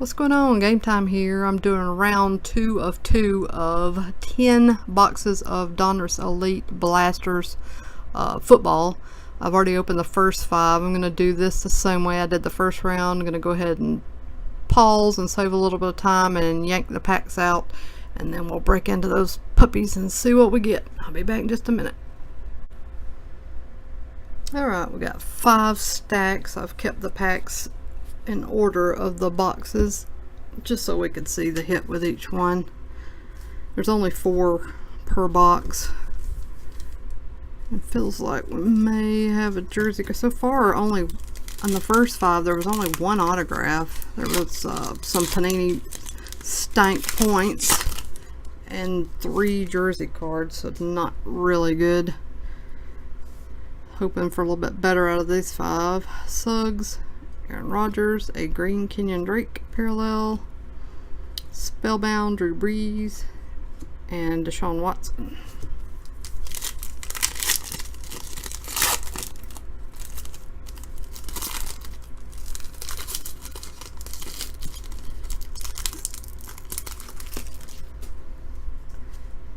What's going on? Game time here. I'm doing round 2 of 2 of 10 boxes of Donruss Elite Blasters football. I've already opened the first 5. I'm going to do this the same way I did the first round. I'm going to go ahead and pause and save a little bit of time and yank the packs out, and then we'll break into those puppies and see what we get. I'll be back in just a minute. Alright, we got 5 stacks. I've kept the packs in order of the boxes just so we could see the hit with each one. There's only 4 per box. It feels like we may have a jersey. So far, only on the first 5 there was only 1 autograph. There was some Panini stank points and 3 jersey cards, so it's not really good. Hoping for a little bit better out of these 5. Suggs, Aaron Rodgers, a green Kenyon Drake parallel, Spellbound Drew Brees, and Deshaun Watson.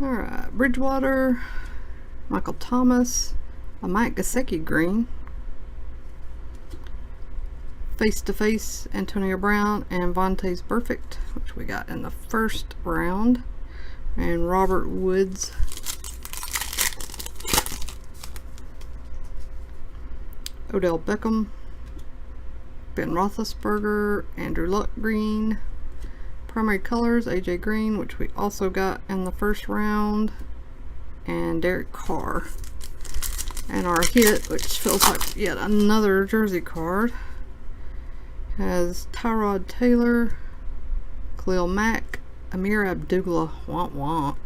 Alright, Bridgewater, Michael Thomas, a Mike Gesicki green, Face to Face Antonio Brown, and Vontae's Perfect, which we got in the first round, and Robert Woods. Odell Beckham, Ben Roethlisberger, Andrew Luck green, primary colors AJ Green, which we also got in the first round, and Derek Carr. And our hit, which feels like yet another jersey card, has Tyrod Taylor, Khalil Mack, Amir Abdullah. Womp womp.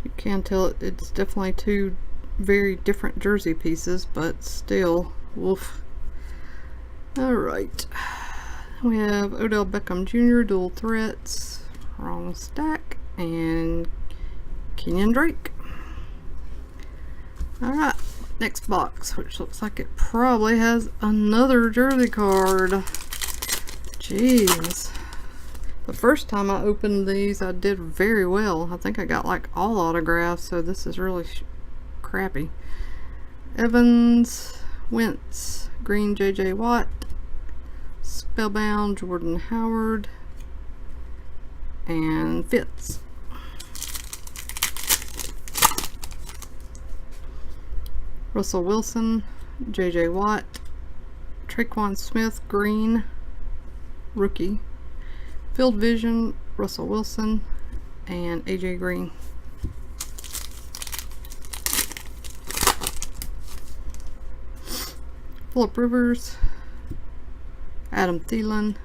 You can tell it's definitely 2 very different jersey pieces, but still, woof. Alright. We have Odell Beckham Jr. dual threats, wrong stack, and Kenyon Drake. Alright, next box, which looks like it probably has another jersey card. Jeez. The first time I opened these, I did very well. I think I got like all autographs, so this is really crappy. Evans, Wentz, green JJ Watt, Spellbound Jordan Howard, and Fitz. Russell Wilson, JJ Watt, Traquan Smith green, rookie, Field Vision, Russell Wilson, and AJ Green. Phillip Rivers, Adam Thielen,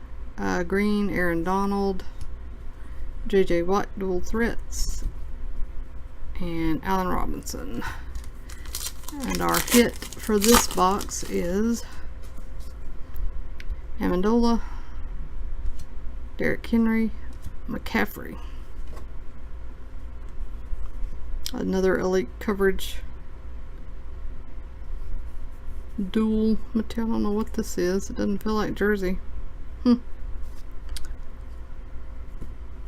green, Aaron Donald, JJ Watt dual threats, and Allen Robinson. And our hit for this box is Amendola, Derrick Henry, McCaffrey. Another elite coverage dual material. I don't know what this is. It doesn't feel like jersey. And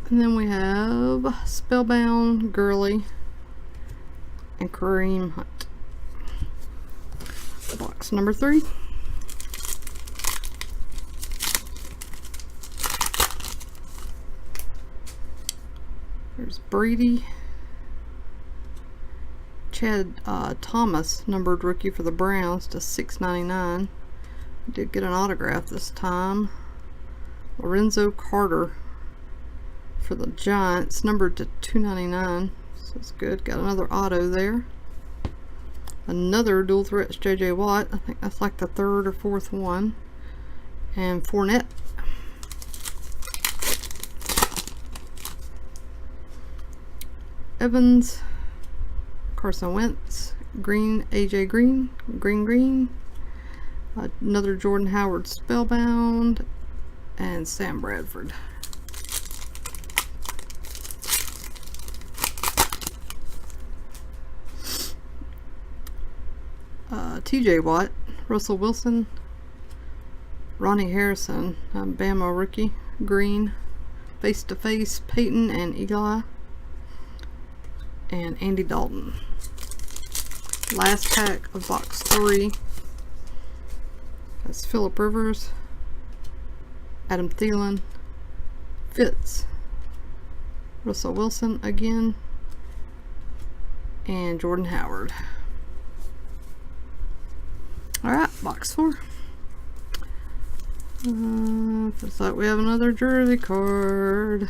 then we have Spellbound, Gurley, and Kareem Hunt. Box number 3. There's Brady, Chad Thomas, numbered rookie for the Browns to $6.99. Did get an autograph this time. Lorenzo Carter for the Giants, numbered to $2.99. So it's good. Got another auto there. Another dual threats JJ Watt. I think that's like the 3rd or 4th one. And Fournette. Evans, Carson Wentz, green AJ Green, green, another Jordan Howard Spellbound, and Sam Bradford. TJ Watt, Russell Wilson, Ronnie Harrison, Bama rookie, green. Face to Face, Peyton and Eli. And Andy Dalton. Last pack of box 3. That's Phillip Rivers, Adam Thielen, Fitz, Russell Wilson again, and Jordan Howard. Alright, box 4. Looks like we have another jersey card.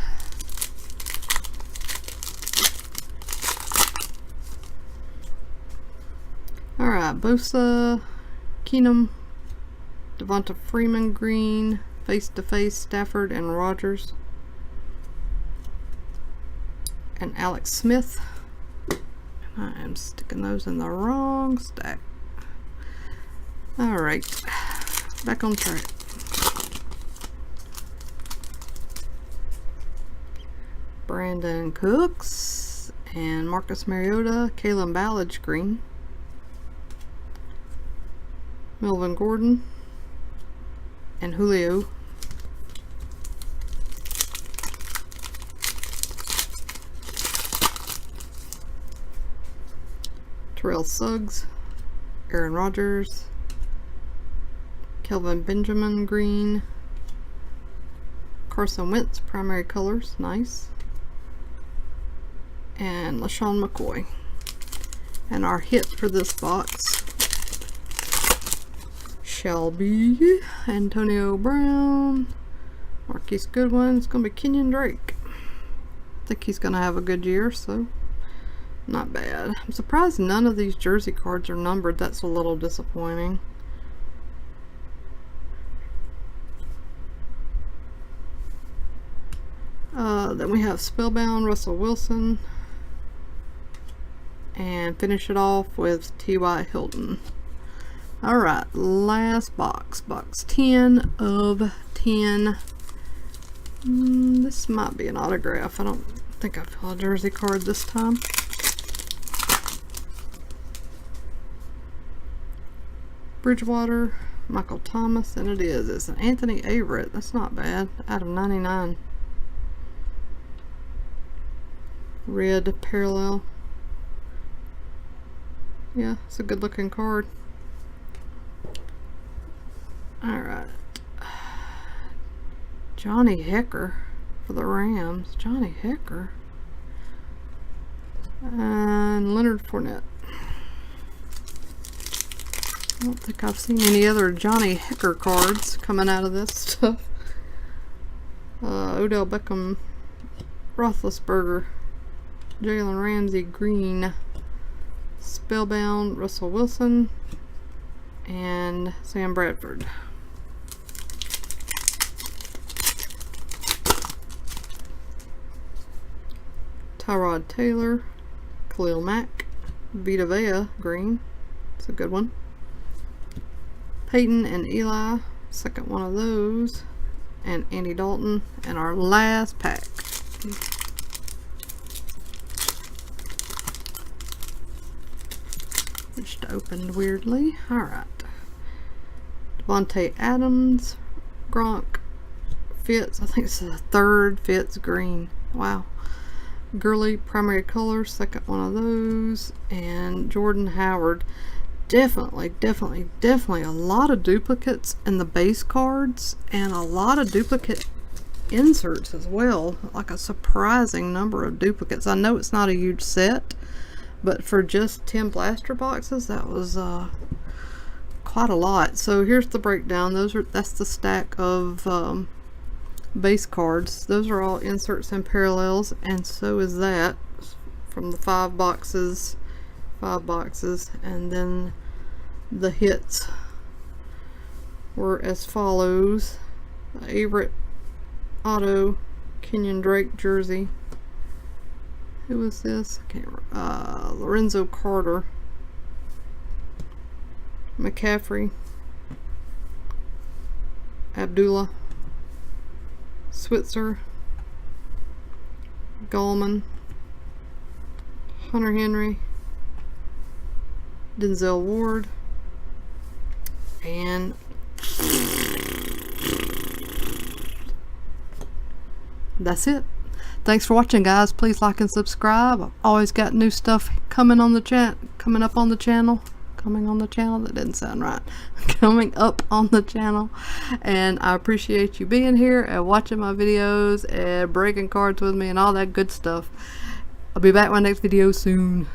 Alright, Bosa, Keenum, Devonta Freeman green, Face to Face, Stafford and Rodgers, and Alex Smith. I am sticking those in the wrong stack. Alright, back on track. Brandon Cooks and Marcus Mariota, Kalen Ballage green, Melvin Gordon and Julio, Terrell Suggs, Aaron Rodgers, Kelvin Benjamin green, Carson Wentz primary colors, nice, and LaShawn McCoy. And our hit for this box shall be Antonio Brown, Marquise Goodwin. It's going to be Kenyon Drake. I think he's going to have a good year, so not bad. I'm surprised none of these jersey cards are numbered. That's a little disappointing. Then we have Spellbound, Russell Wilson, and finish it off with T.Y. Hilton. Alright, last box. Box 10 of 10. This might be an autograph. I don't think I feel a jersey card this time. Bridgewater, Michael Thomas, and it is. It's an Anthony Averett. That's not bad. Out of 99. Red parallel. Yeah, it's a good looking card. Alright. Johnny Hecker for the Rams. Johnny Hecker. And Leonard Fournette. I don't think I've seen any other Johnny Hecker cards coming out of this stuff. Odell Beckham, Roethlisberger, Jalen Ramsey green, Spellbound, Russell Wilson, and Sam Bradford. Tyrod Taylor, Khalil Mack, Vita Vea green. It's a good one. Peyton and Eli, second one of those, and Andy Dalton, and our last pack. Which opened weirdly. Alright. Devontae Adams, Gronk, Fitz, I think it's the third Fitz green. Wow. Gurley, primary color, second one of those, and Jordan Howard. Definitely a lot of duplicates in the base cards, and a lot of duplicate inserts as well. Like a surprising number of duplicates. I know it's not a huge set, but for just 10 blaster boxes, that was quite a lot. So here's the breakdown. That's the stack of base cards. Those are all inserts and parallels, and so is that from the 5 boxes, and then the hits were as follows: Averett auto, Kenyon Drake jersey. Who was this? I can't remember. Lorenzo Carter, McCaffrey, Abdullah, Switzer, Gallman, Hunter Henry, Denzel Ward, and that's it. Thanks for watching, guys. Please like and subscribe. I've always got new stuff coming up on the channel. Coming on the channel. That didn't sound right. Coming up on the channel. And I appreciate you being here and watching my videos and breaking cards with me and all that good stuff. I'll be back with my next video soon.